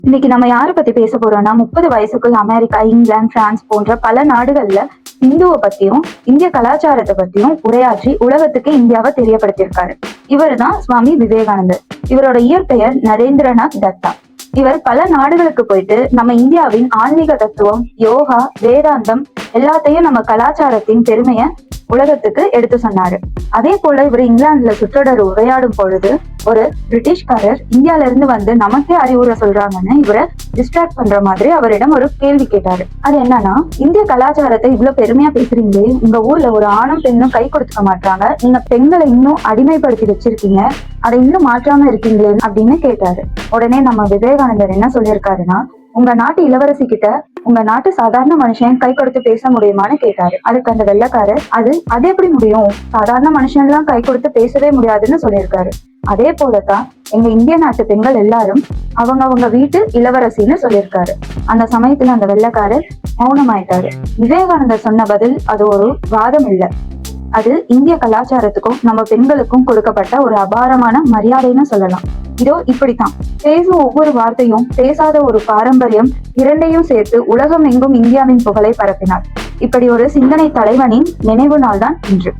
இன்னைக்கு நம்ம யாரை பத்தி பேச போறோம்னா 30 வயசுக்குள் அமெரிக்கா, இங்கிலாந்து, பிரான்ஸ் போன்ற பல நாடுகள்ல இந்துவை பத்தியும் இந்திய கலாச்சாரத்தை பத்தியும் உரையாற்றி உலகத்துக்கு இந்தியாவை தெரியப்படுத்தியிருக்காரு. இவர் தான் சுவாமி விவேகானந்தர். இவரோட இயற்பெயர் நரேந்திரநாத் தத்தா. இவர் பல நாடுகளுக்கு போயிட்டு நம்ம இந்தியாவின் ஆன்மீக தத்துவம், யோகா, வேதாந்தம் எல்லாத்தையும் நம்ம கலாச்சாரத்தின் பெருமைய உலகத்துக்கு எடுத்து சொன்னாரு. அதே போல இவர் இங்கிலாந்துல சுற்றடர் உரையாடும் பொழுது ஒரு பிரிட்டிஷ்காரர் இந்தியால இருந்து வந்து நமக்கே அறிவுரை சொல்றாங்கன்னு இவரை டிஸ்ட்ராக்ட் பண்ற மாதிரி அவரிடம் ஒரு கேள்வி கேட்டாரு. அது என்னன்னா, இந்திய கலாச்சாரத்தை இவ்வளவு பெருமையா பேசுறீங்களே, உங்க ஊர்ல ஒரு ஆணும் பெண்ணும் கை கொடுத்துக்க மாட்டாங்க, நீங்க பெண்களை இன்னும் அடிமைப்படுத்தி வச்சிருக்கீங்க, அதை இன்னும் மாற்றாம இருக்கீங்களே அப்படின்னு கேட்டாரு. உடனே நம்ம விவேகானந்தர் என்ன சொல்லியிருக்காருன்னா, உங்க நாட்டு இளவரசி கிட்ட உங்க நாட்டு சாதாரண மனுஷன் கை கொடுத்து பேச முடியுமான்னு கேட்டாரு. அதுக்கு அந்த வெள்ளைக்காரர் அது எப்படி முடியும், சாதாரண மனுஷன் எல்லாம் கை கொடுத்து பேசவே முடியாதுன்னு சொல்லியிருக்காரு. அதே போலதான் எங்க இந்திய நாட்டு பெண்கள் எல்லாரும் அவங்க வீட்டு இளவரசின்னு சொல்லியிருக்காரு. அந்த சமயத்துல அந்த வெள்ளைக்காரர் மௌனமாயிட்டாரு. விவேகானந்தர் சொன்ன பதில் அது ஒரு வாதம் இல்லை, அது இந்திய கலாச்சாரத்துக்கும் நம்ம பெண்களுக்கும் கொடுக்கப்பட்ட ஒரு அபாரமான மரியாதைன்னு சொல்லலாம். இதோ இப்படித்தான் பேசும் ஒவ்வொரு வார்த்தையும் பேசாத ஒரு பாரம்பரியம் இரண்டையும் சேர்த்து உலகம் எங்கும் இந்தியாவின் புகழை பரப்பினார். இப்படி ஒரு சிந்தனை தலைவனின் நினைவு நாள் தான் இன்று.